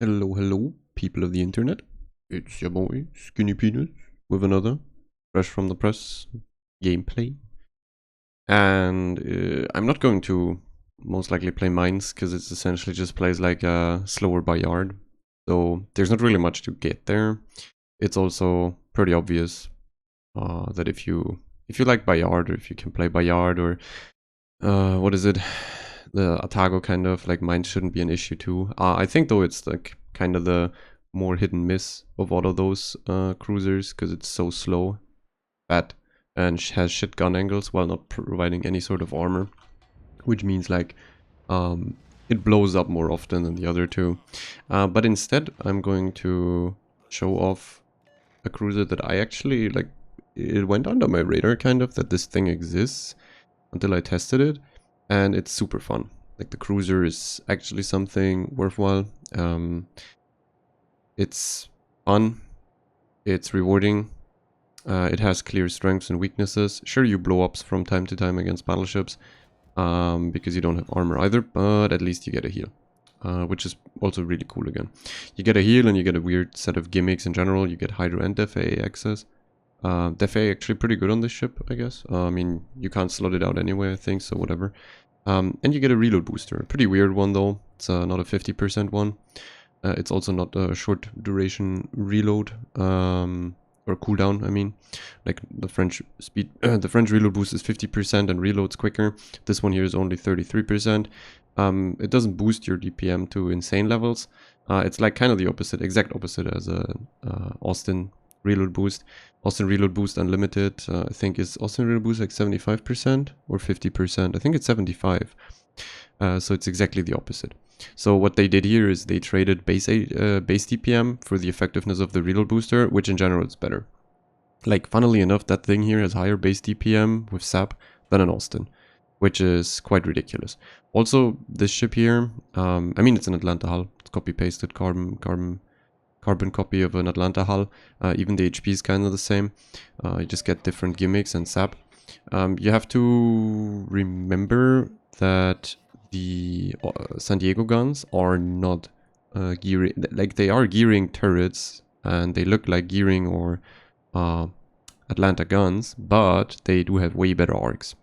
Hello, hello, people of the internet. It's your boy, Skinny Peanut, with another fresh from the press gameplay. And I'm not going to most likely play mines, because it's essentially just plays like a slower Bayard. So there's not really much to get there. It's also pretty obvious that if you like Bayard, or if you can play Bayard, or what is it? The Atago kind of, like, mine shouldn't be an issue too. I think though it's like kind of the more hit and miss of all of those cruisers, because it's so slow, fat, and has shit gun angles while not providing any sort of armor, which means like it blows up more often than the other two. But instead I'm going to show off a cruiser that I actually like. It went under my radar kind of that this thing exists until I tested it, and it's super fun. Like, the cruiser is actually something worthwhile. It's fun, it's rewarding, it has clear strengths and weaknesses. Sure, you blow ups from time to time against battleships, because you don't have armor either, but at least you get a heal. Which is also really cool again. You get a heal and you get a weird set of gimmicks in general. You get Hydro and Defa access. Defa actually pretty good on this ship, I guess. I mean, you can't slot it out anyway, I think, so whatever. And you get a reload booster. A pretty weird one though. It's not a 50% one. It's also not a short duration reload, or cooldown, I mean. Like, the French speed, the French reload boost is 50% and reloads quicker. This one here is only 33%. It doesn't boost your DPM to insane levels. It's like kind of the opposite, exact opposite as a Austin reload boost. Austin reload boost unlimited, I think is Austin reload boost like 75% or 50%. I think it's 75. So it's exactly the opposite. So what they did here is they traded base DPM for the effectiveness of the reload booster, which in general is better. Like, funnily enough, that thing here has higher base DPM with SAP than an Austin, which is quite ridiculous. Also, this ship here, I mean, it's an Atlanta hull. It's copy-pasted carbon copy of an Atlanta hull. Even the HP is kind of the same. You just get different gimmicks and SAP. You have to remember that the San Diego guns are not gearing, like, they are gearing turrets and they look like gearing or Atlanta guns, but they do have way better arcs.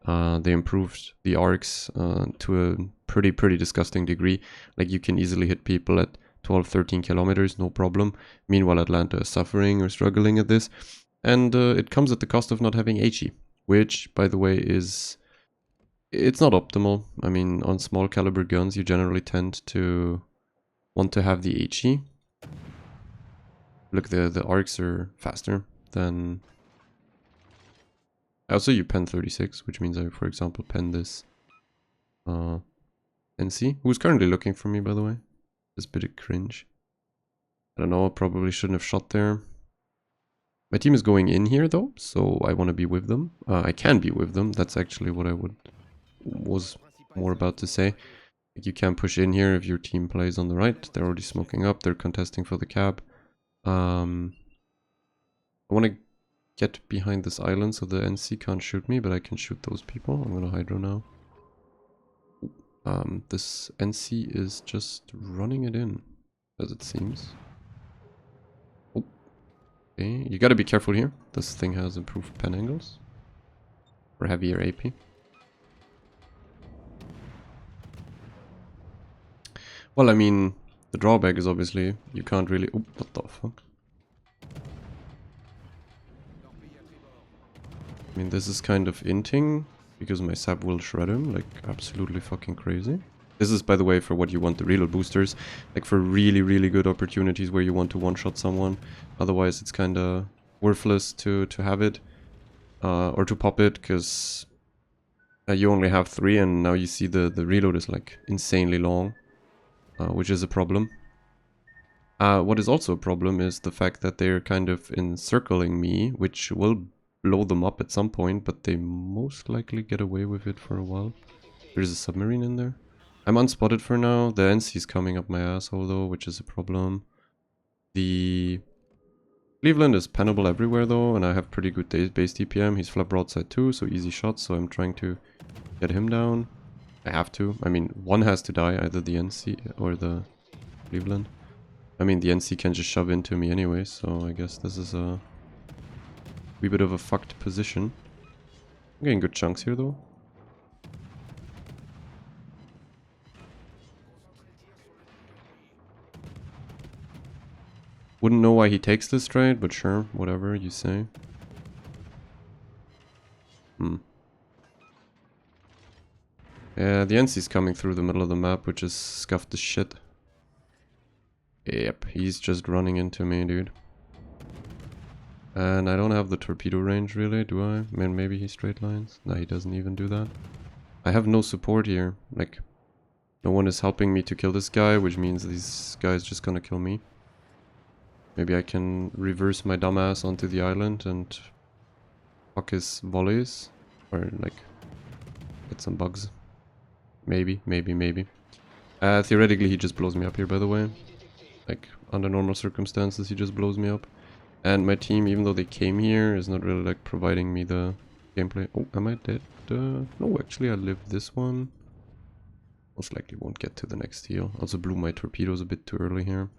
They improved the arcs to a pretty disgusting degree. Like, you can easily hit people at 12-13 kilometers, no problem. Meanwhile, Atlanta is suffering or struggling at this, and it comes at the cost of not having HE, which, by the way, it's not optimal. I mean, on small caliber guns, you generally tend to want to have the HE. Look, the arcs are faster than... Also, you pen 36, which means I, for example, pen this NC, who's currently looking for me, by the way. This bit of cringe. I don't know, I probably shouldn't have shot there. My team is going in here, though, so I want to be with them. I can be with them. That's actually what I was more about to say. Like, you can push in here if your team plays on the right. They're already smoking up. They're contesting for the cab. I want to get behind this island so the NC can't shoot me, but I can shoot those people. I'm going to Hydro now. This NC is just running it in, as it seems. Oh, okay, you gotta be careful here. This thing has improved pen angles for heavier AP. Well, I mean, the drawback is obviously you can't really... Oh, what the fuck? I mean, this is kind of inting, because my sap will shred him, like, absolutely fucking crazy. This is, by the way, for what you want the reload boosters. Like, for really good opportunities where you want to one-shot someone. Otherwise, it's kind of worthless to have it. Or to pop it, because you only have 3, and now you see the reload is, like, insanely long. Which is a problem. What is also a problem is the fact that they're kind of encircling me, which will blow them up at some point, but they most likely get away with it for a while. There's a submarine in there. I'm unspotted for now. The NC's coming up my asshole though, which is a problem. The Cleveland is pennable everywhere though, and I have pretty good base DPM. He's flap broadside too, so easy shots, so I'm trying to get him down. I have to. I mean, one has to die, either the NC or the Cleveland. I mean, the NC can just shove into me anyway, so I guess this is a wee bit of a fucked position. I'm getting good chunks here, though. Wouldn't know why he takes this trade, but sure, whatever you say. Yeah, the NC's coming through the middle of the map, which is scuffed as shit. Yep, he's just running into me, dude. And I don't have the torpedo range, really, do I? I mean, maybe he straight lines? No, he doesn't even do that. I have no support here. Like, no one is helping me to kill this guy, which means this guy's just gonna kill me. Maybe I can reverse my dumbass onto the island and fuck his volleys. Or, like, get some bugs. Maybe. Theoretically, he just blows me up here, by the way. Like, under normal circumstances, he just blows me up. And my team, even though they came here, is not really, like, providing me the gameplay. Oh, am I dead? No, actually, I lived this one. Most likely won't get to the next heal. Also blew my torpedoes a bit too early here.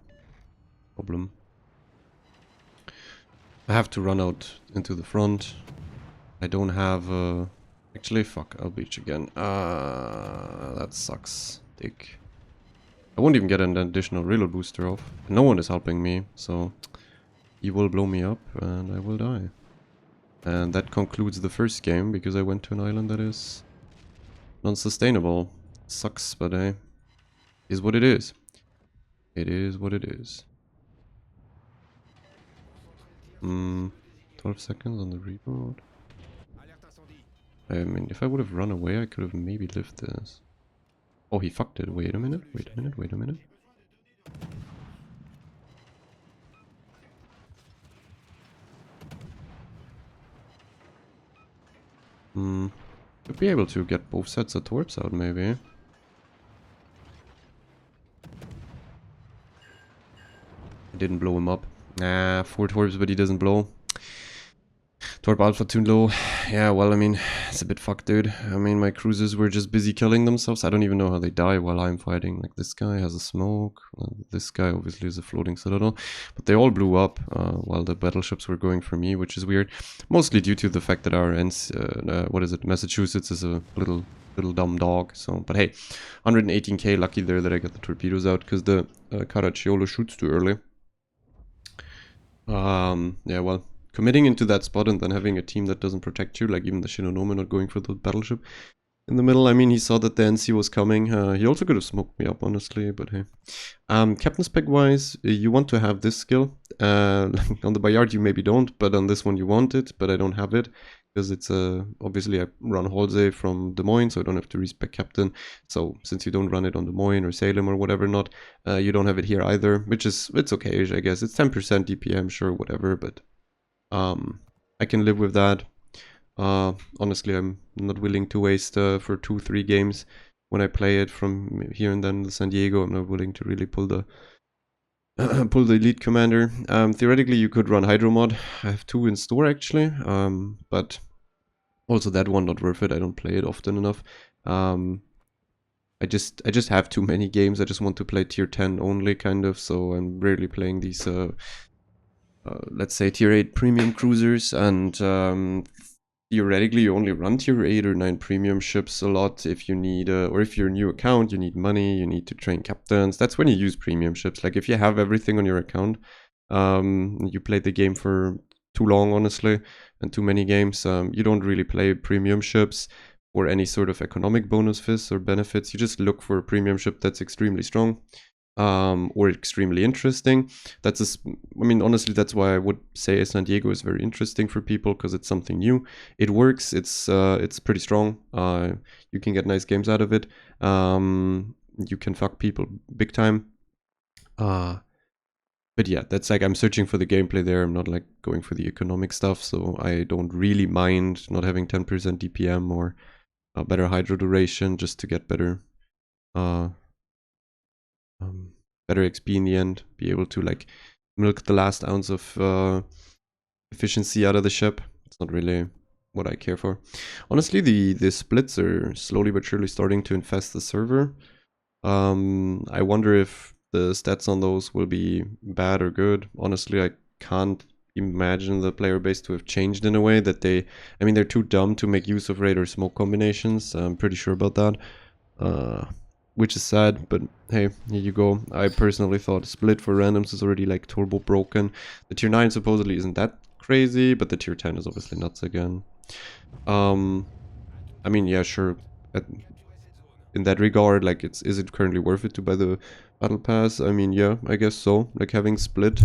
Problem. I have to run out into the front. I don't have actually, fuck, I'll beach again. That sucks. Dick. I won't even get an additional reload booster off. No one is helping me, so he will blow me up and I will die. And that concludes the first game, because I went to an island that is non-sustainable. Sucks, but is what it is. It is what it is. 12 seconds on the reload. I mean, if I would have run away, I could have maybe lived this. Oh, he fucked it. Wait a minute. Could be able to get both sets of torps out, maybe. I didn't blow him up. Nah, 4 torps, but he doesn't blow. Torp alpha too low. Yeah, well, I mean, it's a bit fucked, dude. I mean, my cruisers were just busy killing themselves. I don't even know how they die while I'm fighting. Like, this guy has a smoke. This guy obviously is a floating citadel. But they all blew up while the battleships were going for me, which is weird. Mostly due to the fact that our Massachusetts is a little dumb dog. So, but hey, 118k lucky there that I got the torpedoes out, because the Caracciolo shoots too early. Yeah, well, committing into that spot and then having a team that doesn't protect you, like even the Shinonome not going for the battleship in the middle. I mean, he saw that the NC was coming. He also could have smoked me up, honestly, but hey. Captain spec wise, you want to have this skill. On the Bayard you maybe don't, but on this one you want it, but I don't have it. Because it's obviously I run Halsey from Des Moines, so I don't have to respec Captain. So since you don't run it on Des Moines or Salem or whatever not, you don't have it here either, which is, it's okay, I guess. It's 10% DPM, sure, whatever, but I can live with that. Honestly, I'm not willing to waste for 2-3 games when I play it from here and then the San Diego. I'm not willing to really pull the pull the elite commander. Theoretically, you could run Hydro mod. I have 2 in store actually, but also that one not worth it. I don't play it often enough. I just have too many games. I just want to play tier 10 only, kind of. So I'm rarely playing these. Let's say tier 8 premium cruisers, and theoretically you only run tier 8 or 9 premium ships a lot if you need, or if you're a new account, you need money, you need to train captains. That's when you use premium ships. Like if you have everything on your account, you played the game for too long, honestly, and too many games, you don't really play premium ships or any sort of economic bonuses or benefits. You just look for a premium ship that's extremely strong. Or extremely interesting. I mean, honestly, that's why I would say San Diego is very interesting for people, because it's something new. It works. It's pretty strong. You can get nice games out of it. You can fuck people big time. But yeah, that's like, I'm searching for the gameplay there. I'm not like going for the economic stuff, so I don't really mind not having 10% DPM or a better hydro duration just to get better better XP in the end, be able to like milk the last ounce of efficiency out of the ship. It's not really what I care for. Honestly, the splits are slowly but surely starting to infest the server. I wonder if the stats on those will be bad or good. Honestly, I can't imagine the player base to have changed in a way that they... I mean, they're too dumb to make use of radar smoke combinations. I'm pretty sure about that. Which is sad, but hey, here you go. I personally thought split for randoms is already like turbo broken. The tier 9 supposedly isn't that crazy, but the tier 10 is obviously nuts again. I mean, yeah, sure. In that regard, like, is it currently worth it to buy the battle pass? I mean, yeah, I guess so. Like, having split,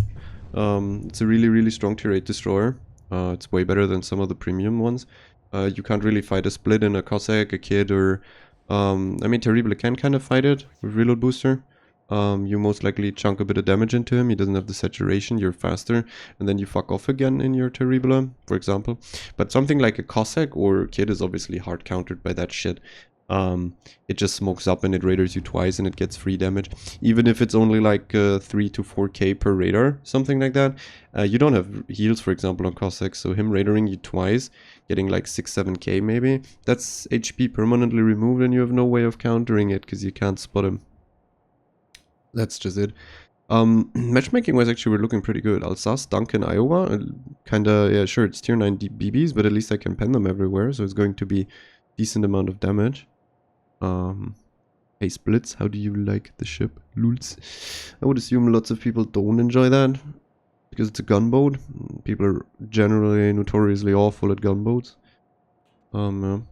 it's a really strong tier 8 destroyer. It's way better than some of the premium ones. You can't really fight a split in a Cossack, a Kid, or I mean, Terrible can kind of fight it with reload booster. You most likely chunk a bit of damage into him. He doesn't have the saturation. You're faster, and then you fuck off again in your Terrible, for example. But something like a Cossack or Kid is obviously hard countered by that shit. It just smokes up and it radars you twice and it gets free damage. Even if it's only like 3 to 4k per radar, something like that. You don't have heals, for example, on Cossack, so him radaring you twice, getting like 6-7k maybe, that's HP permanently removed and you have no way of countering it because you can't spot him. That's just it. Matchmaking wise, actually, we're looking pretty good. Alsace, Duncan, Iowa, kinda, yeah, sure, it's tier 9 BBs, but at least I can pen them everywhere, so it's going to be decent amount of damage. Hey, Splits, how do you like the ship? Lulz. I would assume lots of people don't enjoy that, because it's a gunboat. People are generally notoriously awful at gunboats. The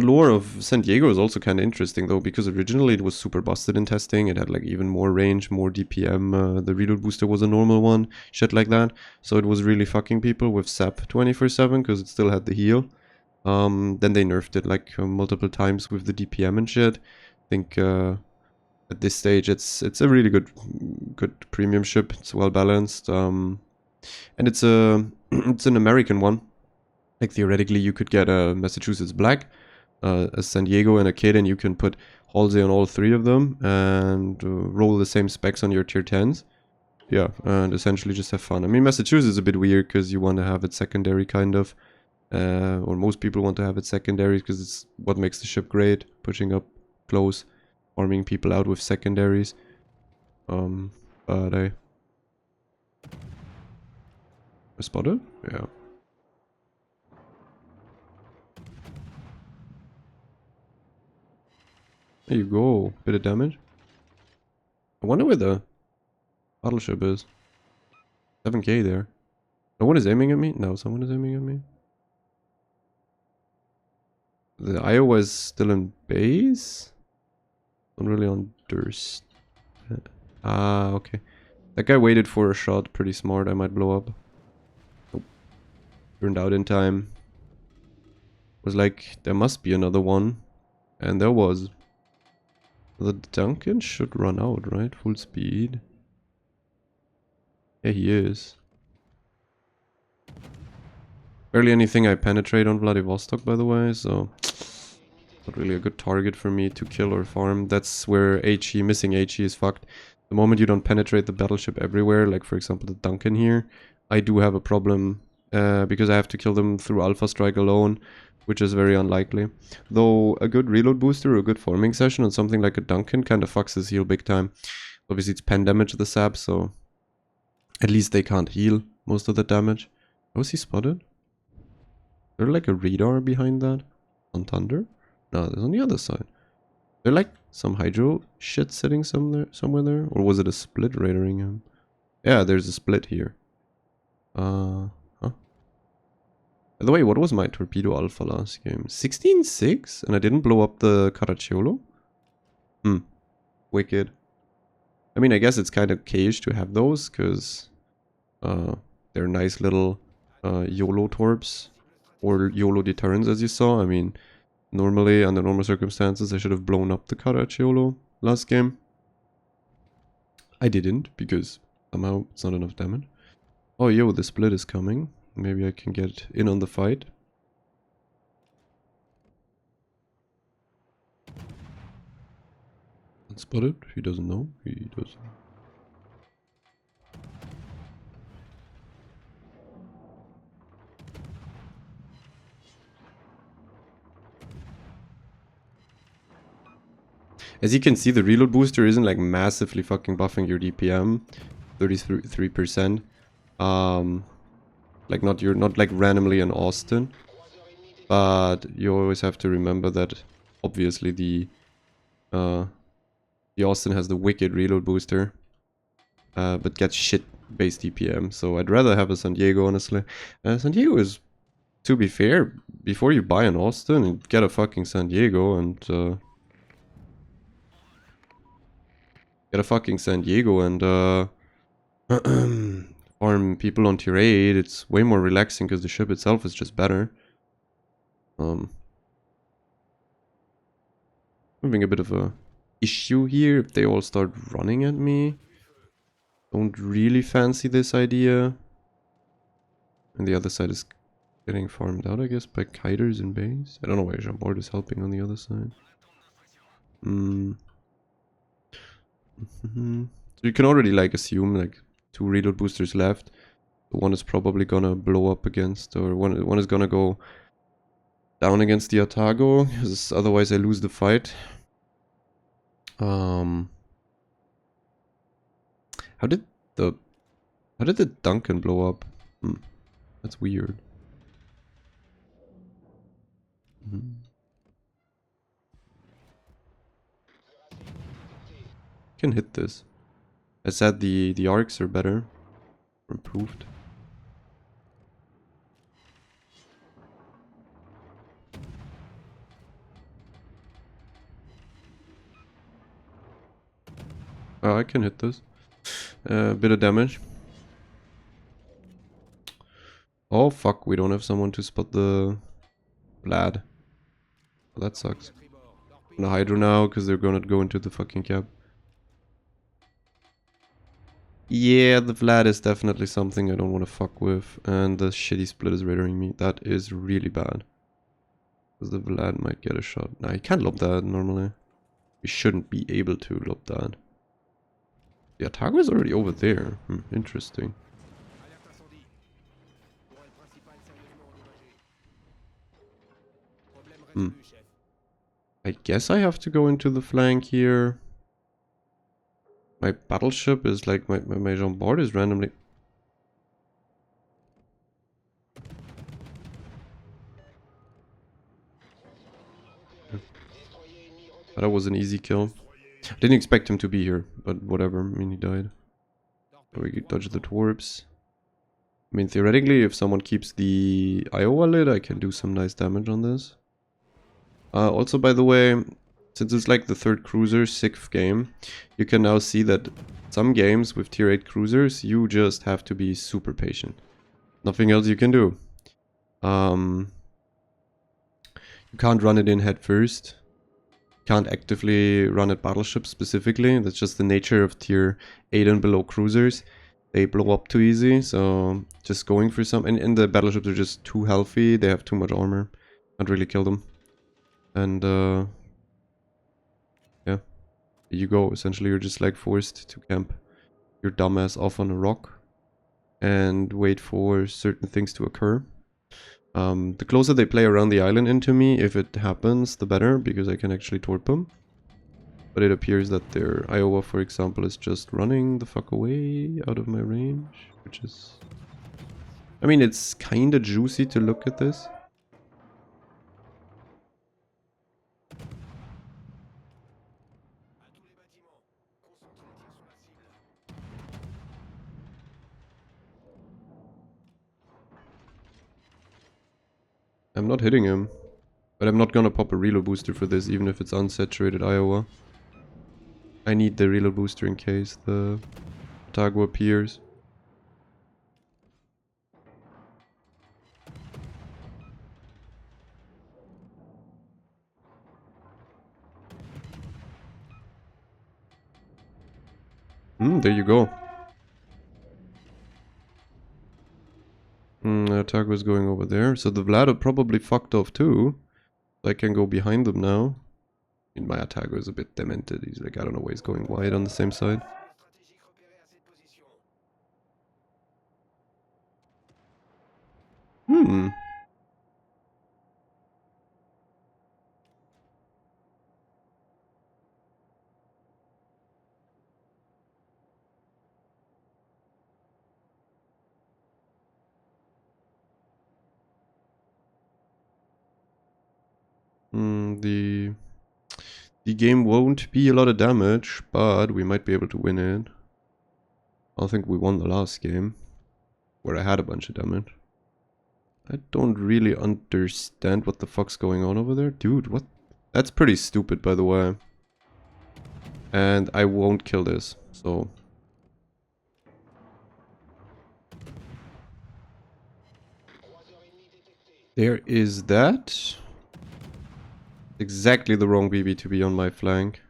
lore of San Diego is also kind of interesting though, because originally it was super busted in testing. It had like even more range, more DPM. The reload booster was a normal one, shit like that. So it was really fucking people with SAP 24/7 because it still had the heal. Then they nerfed it like multiple times with the DPM and shit. I think at this stage it's a really good premium ship. It's well balanced. And it's a it's an American one. Like theoretically you could get a Massachusetts Black, a San Diego and a Kid, and you can put Halsey on all three of them and roll the same specs on your tier 10s. Yeah, and essentially just have fun. I mean, Massachusetts is a bit weird because you want to have it secondary kind of. Or most people want to have it secondary because it's what makes the ship great. Pushing up close, farming people out with secondaries. But I spotted? Yeah. There you go. Bit of damage. I wonder where the battleship is. 7k there. No one is aiming at me? No, someone is aiming at me. The Iowa is still in base? Not really on Durst. Ah, okay. That guy waited for a shot. Pretty smart. I might blow up. Oh. Turned out in time. Was like, there must be another one. And there was. The Duncan should run out, right? Full speed. Yeah, he is. Barely anything I penetrate on Vladivostok, by the way, so not really a good target for me to kill or farm. That's where HE, missing HE is fucked. The moment you don't penetrate the battleship everywhere, like for example the Duncan here, I do have a problem because I have to kill them through Alpha Strike alone, which is very unlikely. Though a good reload booster or a good farming session on something like a Duncan kind of fucks his heal big time. Obviously it's pen damage the sap, so at least they can't heal most of the damage. Was he spotted? Is there like a radar behind that? On Thunder? No, there's on the other side. There like some hydro shit sitting somewhere there? Or was it a split radaring him? Yeah, there's a split here. Huh? By the way, what was my torpedo alpha last game? 16-6? And I didn't blow up the Caracciolo? Wicked. I mean, I guess it's kind of cage to have those, because they're nice little YOLO torps. Or YOLO deterrents, as you saw. I mean, normally, under normal circumstances, I should have blown up the Caracciolo last game. I didn't, because somehow it's not enough damage. Oh, yo, the split is coming. Maybe I can get in on the fight. Unspotted? He doesn't know. He doesn't. As you can see, the reload booster isn't like massively fucking buffing your DPM. 33%. Like not like randomly an Austin. But you always have to remember that obviously the Austin has the wicked reload booster. But gets shit base DPM. So I'd rather have a San Diego, honestly. San Diego is, to be fair, before you buy an Austin, you get a fucking San Diego and farm people on tier 8. It's way more relaxing because the ship itself is just better. Having a bit of a issue here if they all start running at me. Don't really fancy this idea. And the other side is getting farmed out, I guess, by kiters in base. I don't know why Jambord is helping on the other side. So you can already like assume like 2 reload boosters left. One is probably gonna blow up against, or one is gonna go down against the Atago, because otherwise I lose the fight. How did the Duncan blow up? That's weird. Can hit this. I said the arcs are better, improved. Oh, I can hit this. A bit of damage. Oh fuck, we don't have someone to spot the Vlad. Well, that sucks. I'm gonna Hydro now because they're gonna go into the fucking cap. Yeah, the Vlad is definitely something I don't want to fuck with. And the shitty split is raiding me. That is really bad. Because the Vlad might get a shot. Nah, he can't lob that normally. He shouldn't be able to lob that. The Atago is already over there. Interesting. I guess I have to go into the flank here. My battleship is like, my Jambord is randomly... That was an easy kill. I didn't expect him to be here, but whatever. I mean, he died. We could dodge the torps. I mean, theoretically, if someone keeps the Iowa lit, I can do some nice damage on this. Also, by the way, since it's like the 3rd cruiser, 6th game, you can now see that some games with tier 8 cruisers, you just have to be super patient. Nothing else you can do. You can't run it in head first. Can't actively run at battleships specifically. That's just the nature of tier 8 and below cruisers. They blow up too easy, so just going for some... And the battleships are just too healthy, they have too much armor. Can't really kill them. And yeah, there you go. Essentially you're just like forced to camp your dumbass off on a rock and wait for certain things to occur. The closer they play around the island into me, if it happens, the better, because I can actually torp them. But it appears that their Iowa, for example, is just running the fuck away out of my range, which is... I mean, it's kinda juicy to look at this. I'm not hitting him. But I'm not gonna pop a reload booster for this, even if it's unsaturated Iowa. I need the reload booster in case the Otago appears. There you go. Otago is going over there. So the Vlad probably fucked off too. I can go behind them now. I mean, my Otago is a bit demented. He's like, I don't know why he's going wide on the same side. The game won't be a lot of damage, but we might be able to win it. I think we won the last game, where I had a bunch of damage. I don't really understand what the fuck's going on over there. Dude, what? That's pretty stupid, by the way. And I won't kill this, so... There is that. Exactly the wrong BB to be on my flank.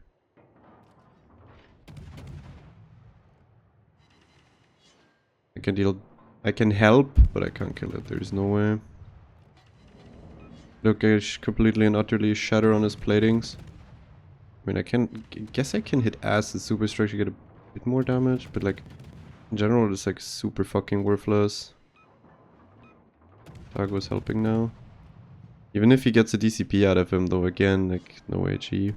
I can help, but I can't kill it. There's no way. Look, I completely and utterly shatter on his platings. I mean, guess I can hit ass the super structure, get a bit more damage, but like, in general, it's like super fucking worthless. Targo's helping now. Even if he gets a DCP out of him, though, again, like, no HE.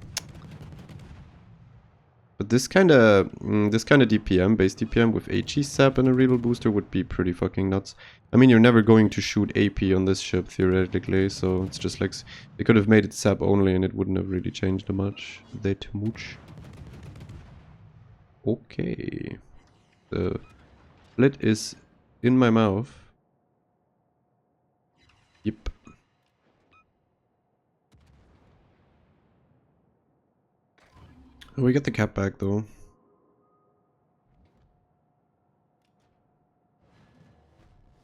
But this kind of DPM, base DPM with HE sap and a reload booster would be pretty fucking nuts. I mean, you're never going to shoot AP on this ship, theoretically, so it's just like, they could have made it sap only and it wouldn't have really changed much. That much. Okay. The split is in my mouth. Yep. We get the cap back though.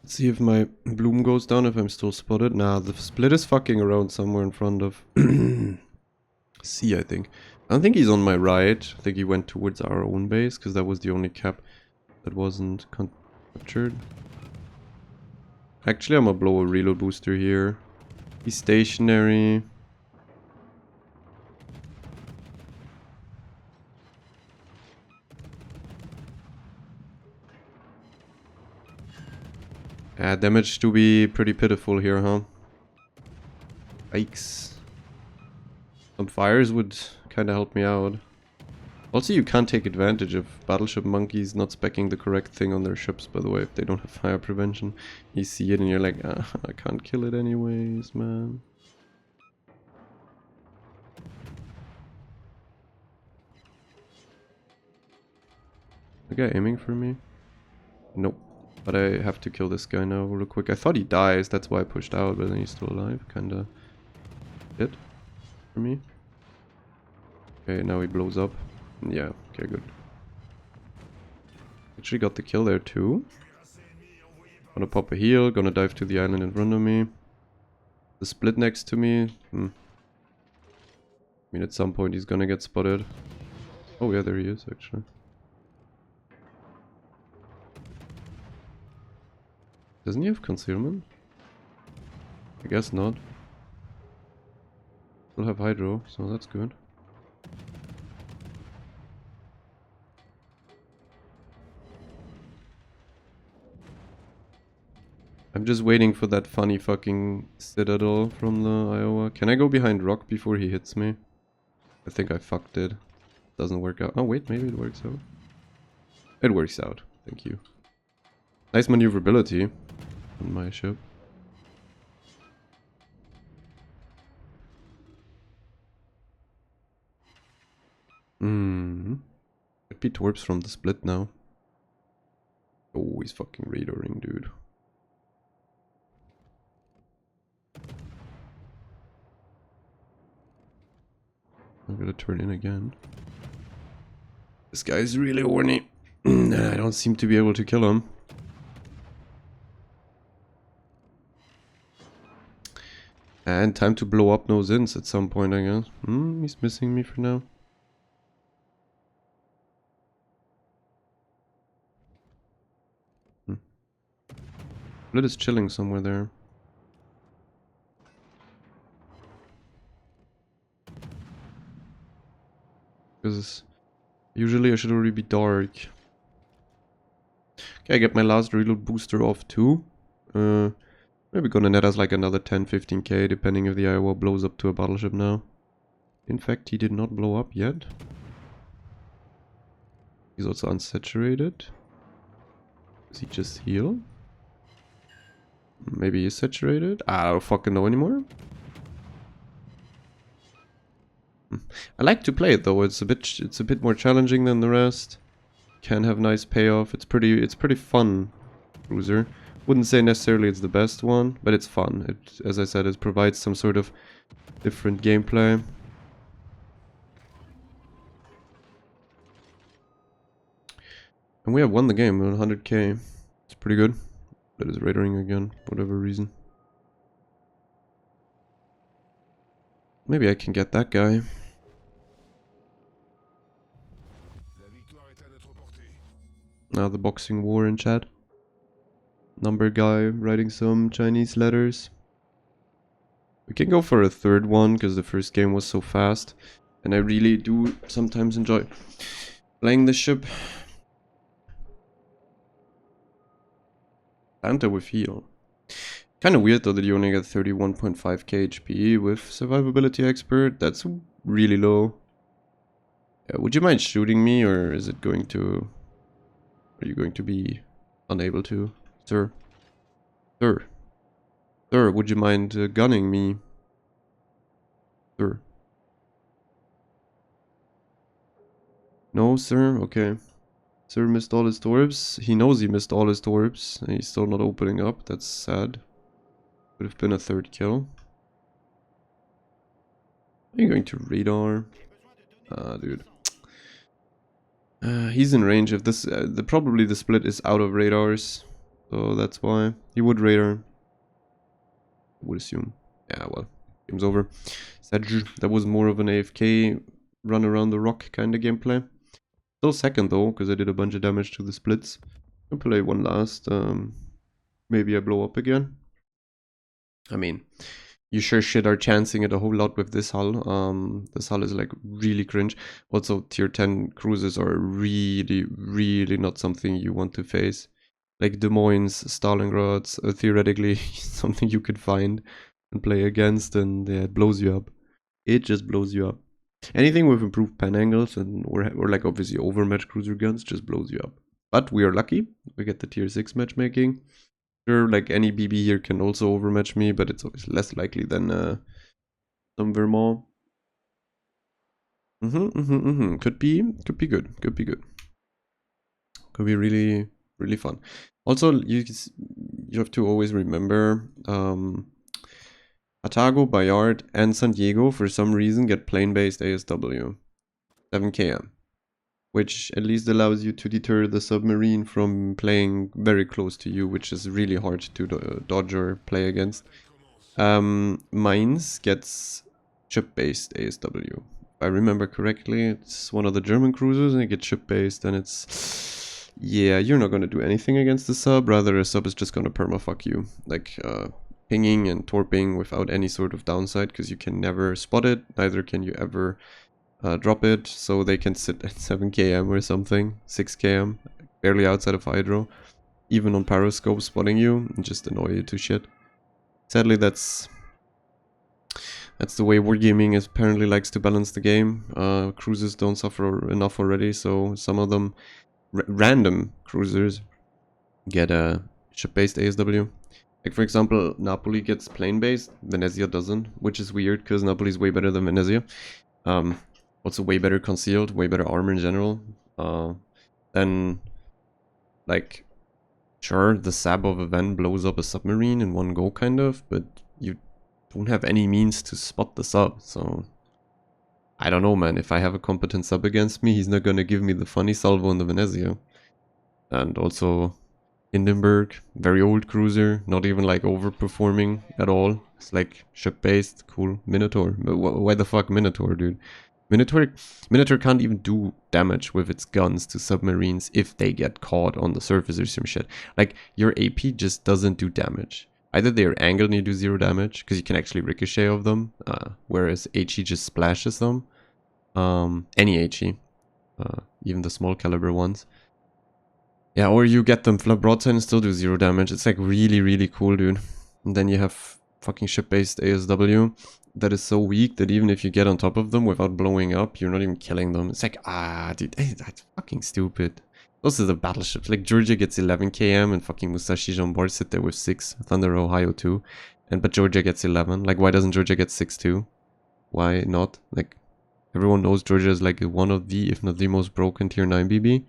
Let's see if my bloom goes down, if I'm still spotted. Nah, the split is fucking around somewhere in front of C, I think. I don't think he's on my right. I think he went towards our own base, because that was the only cap that wasn't captured. Actually, I'm gonna blow a reload booster here. He's stationary. Damage to be pretty pitiful here, huh? Yikes. Some fires would kind of help me out. Also, you can't take advantage of battleship monkeys not speccing the correct thing on their ships, by the way, if they don't have fire prevention. You see it and you're like, ah, I can't kill it anyways, man. The guy aiming for me? Nope. But I have to kill this guy now real quick. I thought he dies, that's why I pushed out, but then he's still alive. Kinda hit for me. Okay, now he blows up. Yeah, okay, good. Actually got the kill there too. Gonna pop a heal, gonna dive to the island in front of me. The split next to me. I mean, at some point he's gonna get spotted. Oh yeah, there he is actually. Doesn't he have concealment? I guess not. Still have hydro, so that's good. I'm just waiting for that funny fucking citadel from the Iowa. Can I go behind rock before he hits me? I think I fucked it. Doesn't work out. Oh wait, maybe it works out. It works out. Thank you. Nice maneuverability on my ship. Could be torps from the split now. Oh, he's fucking radaring, dude. I'm gonna turn in again. This guy's really horny. I don't seem to be able to kill him. And time to blow up those ins at some point, I guess. He's missing me for now. Split is chilling somewhere there. Because usually I should already be dark. Okay, I get my last reload booster off too. Maybe gonna net us like another 10-15k, depending if the Iowa blows up to a battleship now. In fact, he did not blow up yet. He's also unsaturated. Does he just heal? Maybe he's saturated? I don't fucking know anymore. I like to play it though. It's a bit more challenging than the rest. Can have nice payoff. It's pretty fun cruiser. Wouldn't say necessarily it's the best one, but it's fun. It, as I said, it provides some sort of different gameplay. And we have won the game with 100k. It's pretty good. That is raiding again, whatever reason. Maybe I can get that guy. Now the boxing war in chat. Number guy writing some Chinese letters. We can go for a third one because the first game was so fast. And I really do sometimes enjoy playing the ship. Santa with heal. Kind of weird though that you only get 31.5k HP with survivability expert. That's really low. Would you mind shooting me, or is it going to... Are you going to be unable to? Sir? Sir? Sir, would you mind gunning me? Sir? No, sir? Okay. Sir missed all his torps. He knows he missed all his torps. And he's still not opening up. That's sad. Would have been a third kill. Are you going to radar? Dude. He's in range. If this, probably the split is out of radars, so that's why he would radar. Would assume. Yeah, well, game's over. That was more of an AFK run around the rock kind of gameplay. Still second though, because I did a bunch of damage to the splits. I'll play one last. Maybe I blow up again. I mean, you sure shit are chancing it a whole lot with this hull. This hull is like really cringe. Also, tier 10 cruisers are really not something you want to face. Like Des Moines, Stalingrad's theoretically something you could find and play against, and yeah, it blows you up. It just blows you up. Anything with improved pan angles and or like obviously overmatch cruiser guns just blows you up. But we are lucky. We get the tier 6 matchmaking. Sure, like any BB here can also overmatch me, but it's always less likely than some Vermont. Could be good. Could be good. Could be really fun. Also, you have to always remember Atago, Bayard, and San Diego for some reason get plane-based ASW 7km, which at least allows you to deter the submarine from playing very close to you, which is really hard to dodge or play against. Mines gets ship-based ASW. If I remember correctly, it's one of the German cruisers and it gets ship-based, and it's... Yeah, you're not going to do anything against the sub, rather a sub is just going to perma-fuck you. Like, pinging and torping without any sort of downside, because you can never spot it, neither can you ever drop it, so they can sit at 7km or something, 6km, barely outside of hydro, even on periscope spotting you, and just annoy you to shit. Sadly, that's the way Wargaming apparently likes to balance the game. Cruisers don't suffer enough already, so some of them, random cruisers, get a ship-based ASW. Like, for example, Napoli gets plane-based, Venezia doesn't, which is weird, because Napoli's way better than Venezia. Also way better concealed, way better armor in general. Then, like, sure, the sab of a Ven blows up a submarine in one go, kind of, but you don't have any means to spot the sub, so... I don't know, man. If I have a competent sub against me, he's not gonna give me the funny salvo in the Venezia. And also... Hindenburg, very old cruiser, not even like overperforming at all. It's like ship-based, cool. Minotaur. Why the fuck Minotaur, dude? Minotaur can't even do damage with its guns to submarines if they get caught on the surface or some shit. Like, your AP just doesn't do damage. Either they're angled and you do 0 damage, because you can actually ricochet of them, whereas HE just splashes them. Any HE, even the small caliber ones. Yeah, or you get them flip broadside and still do 0 damage. It's like really cool, dude. And then you have fucking ship-based ASW that is so weak that even if you get on top of them without blowing up, you're not even killing them. It's like, dude, that's fucking stupid. Those are the battleships. Like, Georgia gets 11km and fucking Musashi on board sit there with 6. Thunder Ohio 2. But Georgia gets 11. Like, why doesn't Georgia get 6 too? Why not? Like, Everyone knows Georgia is like one of the, if not the most broken tier 9 BB.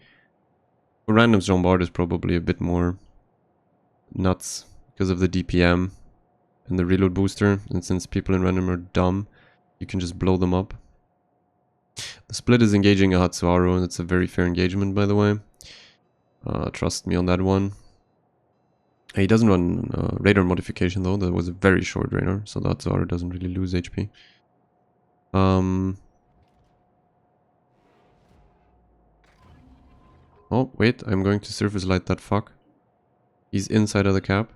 For randoms, Jean Bart is probably a bit more nuts because of the DPM and the reload booster. And since people in random are dumb, you can just blow them up. The split is engaging a Hatsuharu, and it's a very fair engagement, by the way. Trust me on that one. He doesn't run radar modification though. That was a very short radar, so the Hatsuharu doesn't really lose HP. Oh, wait, I'm going to surface light that fuck. He's inside of the cap.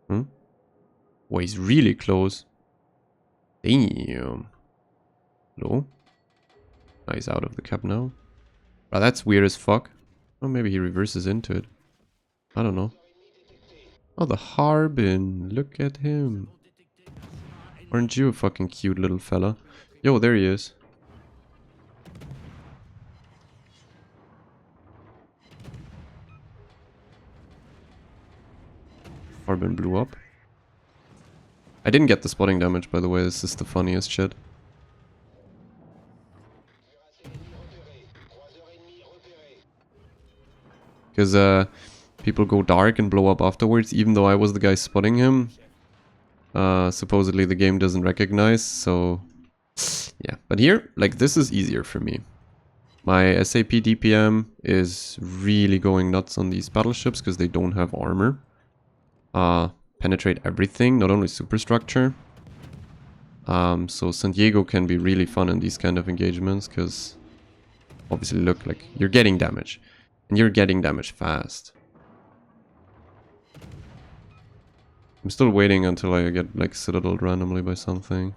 Well, he's really close. Damn. Low. Oh, he's out of the cap now. Bro, that's weird as fuck. Oh, maybe he reverses into it. I don't know. Oh, the Harbin. Look at him. Aren't you a fucking cute little fella? Yo, there he is. Harbin blew up. I didn't get the spotting damage, by the way. This is the funniest shit. Because people go dark and blow up afterwards, even though I was the guy spotting him. Supposedly the game doesn't recognize, so... yeah, but here, like, this is easier for me. My SAP DPM is really going nuts on these battleships because they don't have armor. Penetrate everything, not only superstructure. So San Diego can be really fun in these kind of engagements because obviously look, like, you're getting damage. And you're getting damage fast. I'm still waiting until I get, like, citadeled randomly by something.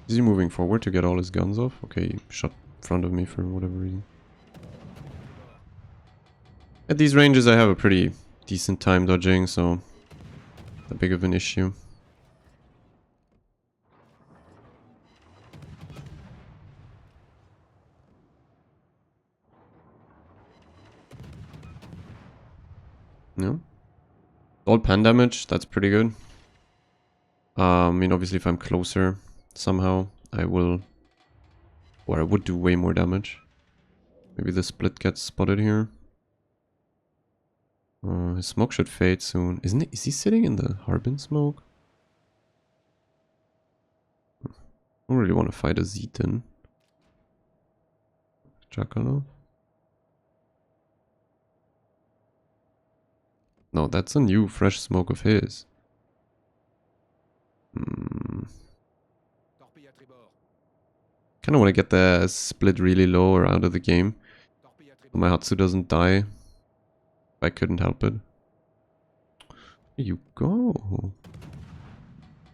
Is he moving forward to get all his guns off? Okay, he shot in front of me for whatever reason. At these ranges I have a pretty decent time dodging, so not that big of an issue. No? All pan damage, that's pretty good. I mean, obviously if I'm closer somehow, I will... or I would do way more damage. Maybe the split gets spotted here. His smoke should fade soon. Isn't it? Is he sitting in the Harbin smoke? I don't really want to fight a Zeton. Jackalo? No, that's a new fresh smoke of his. Kind of want to get the split really low or out of the game. So my Hatsu doesn't die. If I couldn't help it. There you go.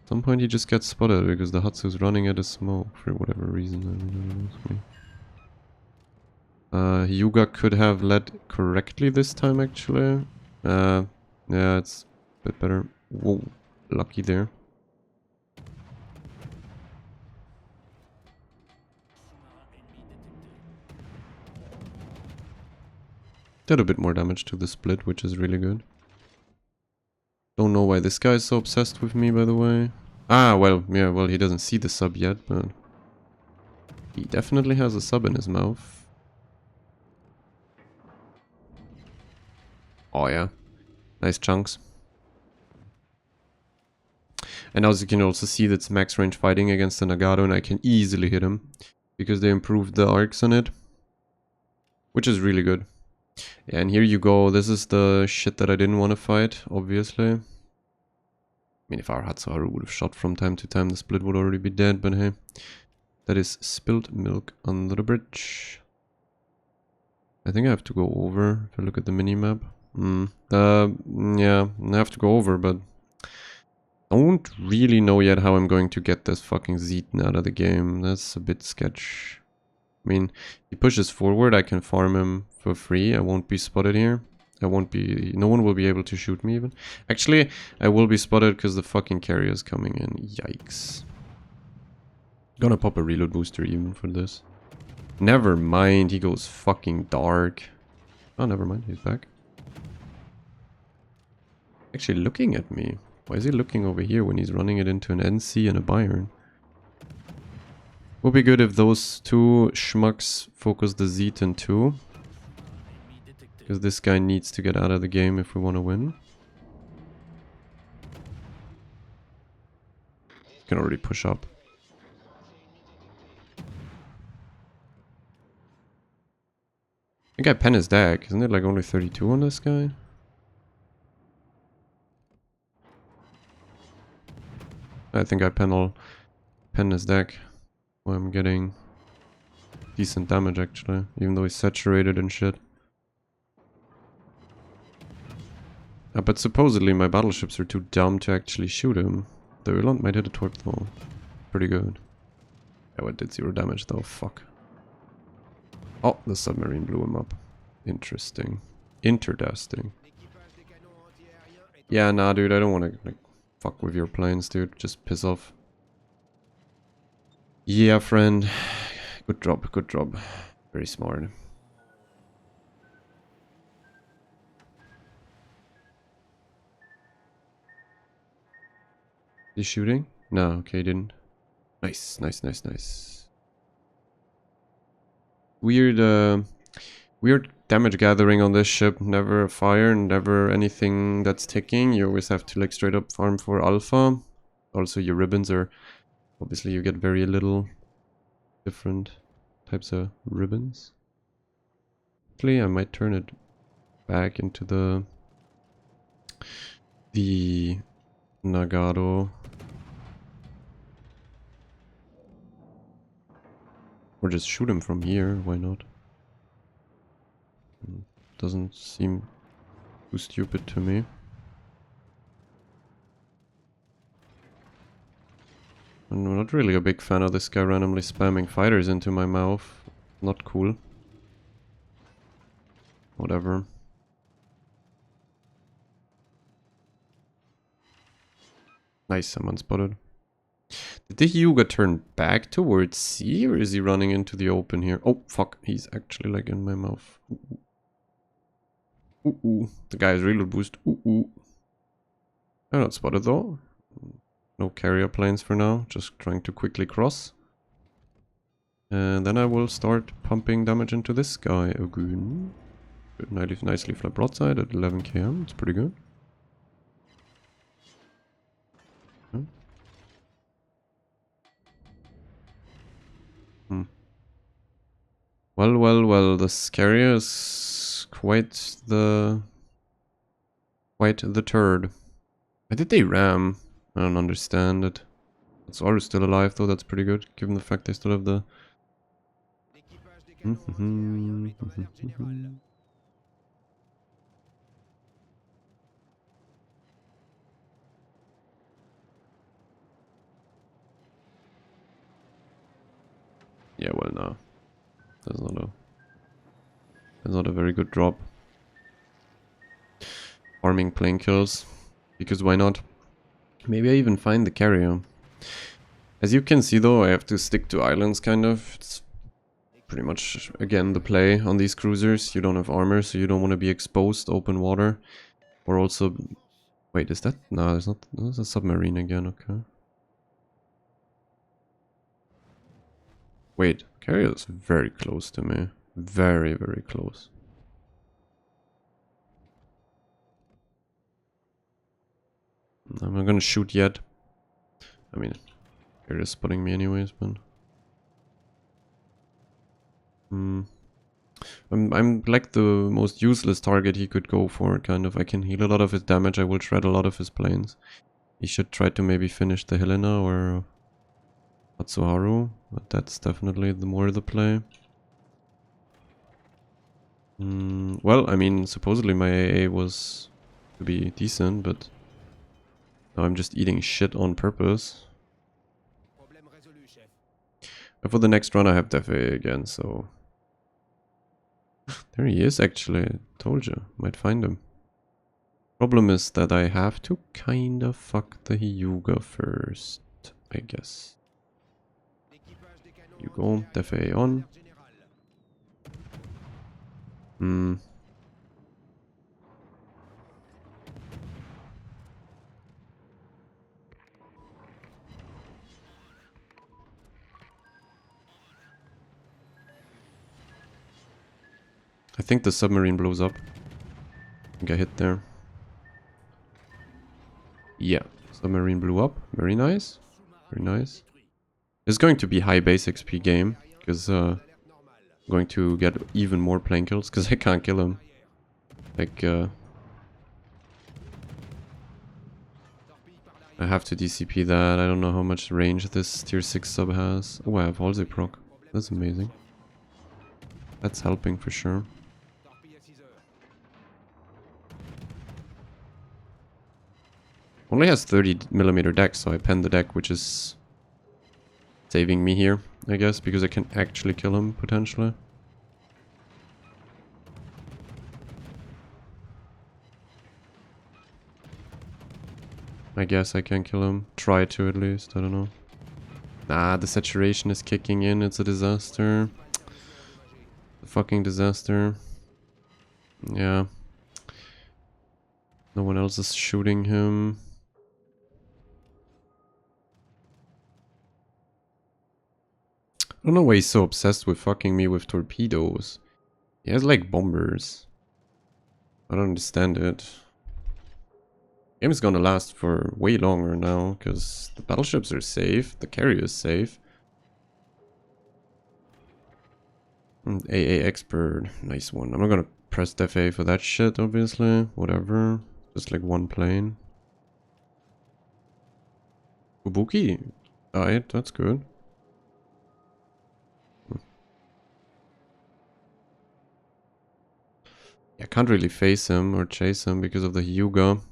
At some point he just gets spotted because the Hatsu's running at a smoke for whatever reason. I don't know. Hyuga could have led correctly this time actually. Yeah, it's a bit better. Whoa, lucky there. Did a bit more damage to the split, which is really good. Don't know why this guy is so obsessed with me, by the way. Ah, well, yeah, well, he doesn't see the sub yet, but... he definitely has a sub in his mouth. Oh, yeah. Nice chunks. And as you can also see, that's max range fighting against the Nagato, and I can easily hit him. Because they improved the arcs on it. Which is really good. Yeah, and here you go. This is the shit that I didn't want to fight, obviously. I mean, if our Hatsuharu would have shot from time to time, the split would already be dead, but hey. That is spilled milk under the bridge. I think I have to go over, if I look at the minimap. Yeah, I have to go over, but... I don't really know yet how I'm going to get this fucking Zeton out of the game. That's a bit sketch. I mean, he pushes forward, I can farm him for free. I won't be spotted here. I won't be... no one will be able to shoot me even. Actually, I will be spotted because the fucking carrier is coming in. Yikes. Gonna pop a reload booster even for this. Never mind, he goes fucking dark. Oh, never mind, he's back. Actually looking at me. Why is he looking over here when he's running it into an NC and a Bayern? Would be good if those two schmucks focus the Zeton too. Because this guy needs to get out of the game if we want to win. Can already push up. I think I pen his deck. Isn't it like only 32 on this guy? I think I pen his deck. Well, I'm getting decent damage actually, even though he's saturated and shit. But supposedly my battleships are too dumb to actually shoot him. The Irland might hit a torp though. Pretty good. Oh, it did 0 damage though, fuck. Oh, the submarine blew him up. Interesting. Interdusting. Yeah, nah dude, I don't want to like fuck with your planes, dude. Just piss off. Yeah, friend. Good job, good job. Very smart. He's shooting? No, okay, he didn't. Nice, nice, nice, nice. Weird, weird damage gathering on this ship. Never fire, never anything that's ticking. You always have to like straight up farm for alpha. Also, your ribbons are... Obviously, you get very little different types of ribbons. Actually, I might turn it back into the Nagado. Or just shoot him from here, why not? Doesn't seem too stupid to me. I'm not really a big fan of this guy randomly spamming fighters into my mouth. Not cool. Whatever. Nice, someone spotted. Did the Hyuga turn back towards sea, or is he running into the open here? Oh, fuck. He's actually like in my mouth. Ooh, ooh. Ooh, ooh. The guy's reload boost. Ooh, ooh. I'm not spotted though. No carrier planes for now. Just trying to quickly cross. And then I will start pumping damage into this guy again. Nicely flat broadside at 11 km. It's pretty good. Well, well, well, this carrier is quite the turd. Why did they ram? I don't understand it. Atsuaru's still alive though, that's pretty good, given the fact they still have the... Yeah, well, no. That's not a very good drop. Farming plane kills. Because why not? Maybe I even find the carrier. As you can see though, I have to stick to islands kind of. It's pretty much, again, the play on these cruisers. You don't have armor, so you don't want to be exposed, open water. Or also... Wait, is that... No, there's not... There's a submarine again, okay. Wait, carrier is very close to me. Very, very close. I'm not gonna shoot yet. I mean, carrier's spotting me anyways, but... I'm like the most useless target he could go for, kind of. I can heal a lot of his damage, I will shred a lot of his planes. He should try to maybe finish the Helena or Atsuharu, but that's definitely the more the play. Well, I mean, supposedly my AA was to be decent, but now I'm just eating shit on purpose. But for the next run I have Def AA again, so... There he is actually, told you, might find him. Problem is that I have to kinda fuck the Hyuga first, I guess. You go, Def AA on. Hmm. I think the submarine blows up. I think I hit there. Yeah, submarine blew up. Very nice. Very nice. It's going to be high base XP game, because I'm going to get even more plane kills, because I can't kill him. Like, I have to DCP that. I don't know how much range this tier 6 sub has. Oh, I have Halsey proc. That's amazing. That's helping for sure. Only has 30mm deck, so I pen the deck, which is saving me here, I guess, because I can actually kill him, potentially. I guess I can kill him. Try to, at least. I don't know. Nah, the saturation is kicking in. It's a disaster. A fucking disaster. Yeah. No one else is shooting him. I don't know why he's so obsessed with fucking me with torpedoes. He has like bombers. I don't understand it. Game is gonna last for way longer now, because the battleships are safe, the carrier is safe. And AA expert, nice one. I'm not gonna press def A for that shit, obviously. Whatever. Just like one plane. Ubuki died, that's good. I can't really face him or chase him because of the Hyuga.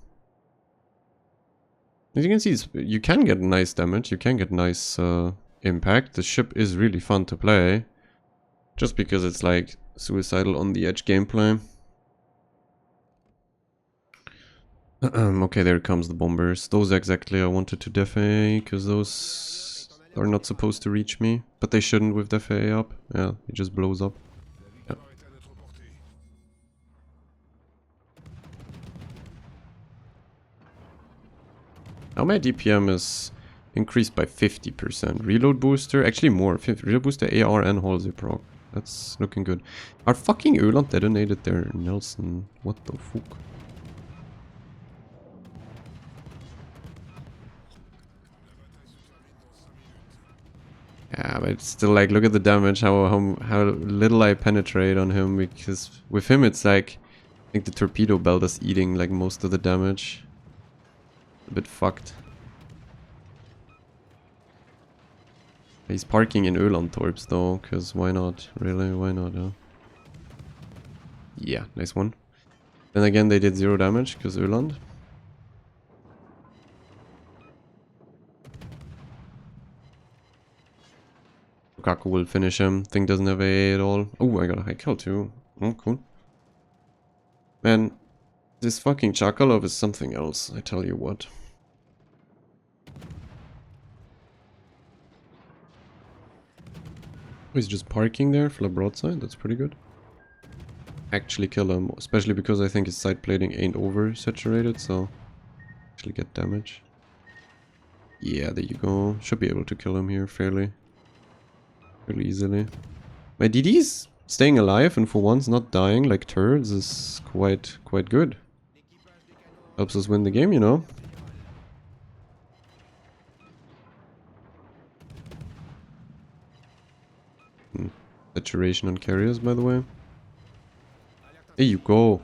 As you can see, you can get nice damage, you can get nice impact. The ship is really fun to play. Just because it's like suicidal on the edge gameplay. Okay, there comes the bombers. Those exactly I wanted to def A, because those are not supposed to reach me. But they shouldn't with def A up. Yeah, it just blows up. Yeah. Now my DPM is increased by 50%. Reload booster, actually more. Reload booster, AR and Halsey proc. That's looking good. Our fucking Öland detonated their Nelson. What the fuck? Yeah, but it's still like, look at the damage, how little I penetrate on him, because with him it's like, I think the torpedo belt is eating like most of the damage. A bit fucked. He's parking in Ölandtorps though, because why not? Really, why not, huh? Yeah, nice one. Then again, they did 0 damage, because Öland. Lukaku will finish him. Thing doesn't have AA at all. Oh, I got a high kill too. Oh, cool. Man, this fucking Chakalov is something else, I tell you what. Oh, he's just parking there for the broadside, that's pretty good. Actually kill him, especially because I think his side plating ain't oversaturated, so actually get damage. Yeah, there you go. Should be able to kill him here fairly easily. My DD's staying alive and for once not dying like turds is quite good. Helps us win the game, you know. Saturation on carriers, by the way. There you go.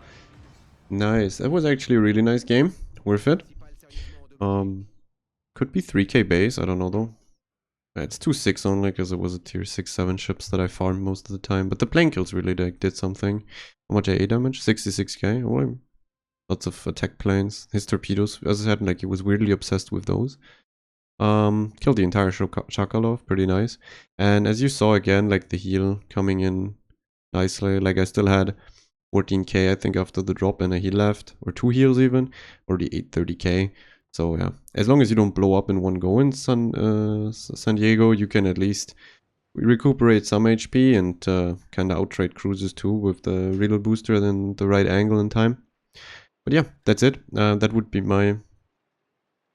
Nice. That was actually a really nice game. Worth it. Could be 3k base, I don't know though. It's 2-6 only because it was a tier 6-7 ships that I farmed most of the time. But the plane kills really did something. How much AA damage? 66k. Oh, lots of attack planes. His torpedoes, as I said, like he was weirdly obsessed with those. Killed the entire Shakalov, pretty nice. And as you saw again, like the heal coming in nicely. Like I still had 14k I think after the drop and a heal left. Or 2 heals even. Or the 830k. So yeah, as long as you don't blow up in one go in San Diego, you can at least recuperate some HP and kind of outtrade cruisers too with the reload booster and the right angle and time. But yeah, that's it. That would be my,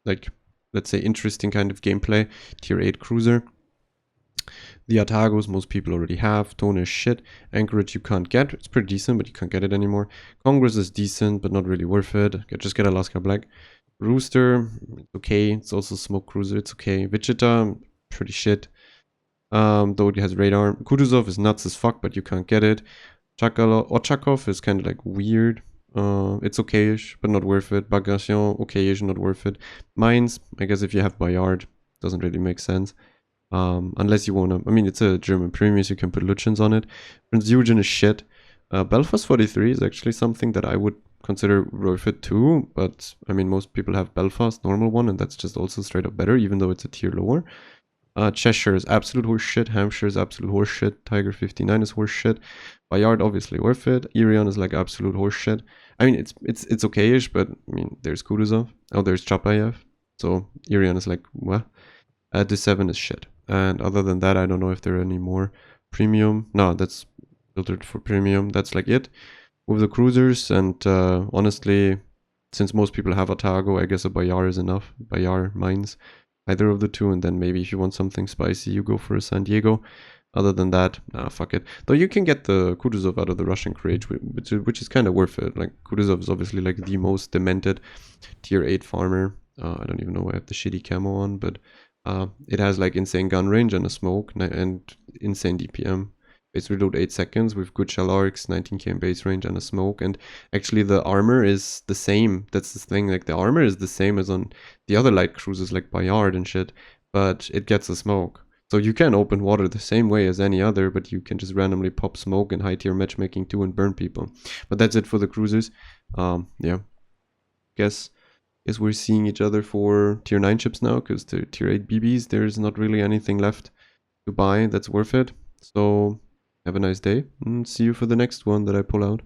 like, let's say, interesting kind of gameplay. Tier 8 cruiser. The Atagos most people already have. Tone is shit. Anchorage you can't get. It's pretty decent, but you can't get it anymore. Congress is decent, but not really worth it. Just get Alaska Black. Rooster, it's okay. It's also Smoke Cruiser, it's okay. Wichita, pretty shit. Though it has radar. Kutuzov is nuts as fuck, but you can't get it. Ochakov is kind of like weird. It's okay-ish, but not worth it. Bagration, okay-ish, not worth it. Mines, I guess if you have Bayard, doesn't really make sense. Unless you wanna, I mean, it's a German premium, so you can put Luchins on it. Prince Eugen is shit. Belfast 43 is actually something that I would consider worth it too, but I mean, most people have Belfast, normal one, and that's just also straight up better, even though it's a tier lower. Cheshire is absolute horse shit. Hampshire is absolute horse shit. Tiger 59 is horse shit. Bayard obviously worth it. Irion is like absolute horse shit. I mean, it's okay-ish, but I mean, there's Kutuzov. Oh, there's Chapayev. So Irion is like, what? The 7 is shit. And other than that, I don't know if there are any more premium. No, that's filtered for premium. That's like it with the cruisers. And honestly, since most people have Otago, I guess a Bayard is enough. Bayard mines. Either of the two, and then maybe if you want something spicy, you go for a San Diego. Other than that, nah, fuck it. Though you can get the Kutuzov out of the Russian crate, which is kind of worth it. Like, Kutuzov is obviously like the most demented tier 8 farmer. I don't even know why I have the shitty camo on, but it has like insane gun range and a smoke and insane DPM. Base reload 8 seconds with good shell arcs, 19k in base range and a smoke. And actually the armor is the same. That's the thing, like the armor is the same as on the other light cruisers like Bayard and shit, but it gets a smoke. So you can open water the same way as any other, but you can just randomly pop smoke and high tier matchmaking too and burn people. But that's it for the cruisers. Yeah. Guess we're seeing each other for tier 9 ships now, because the tier 8 BBs, there's not really anything left to buy that's worth it. So have a nice day and see you for the next one that I pull out.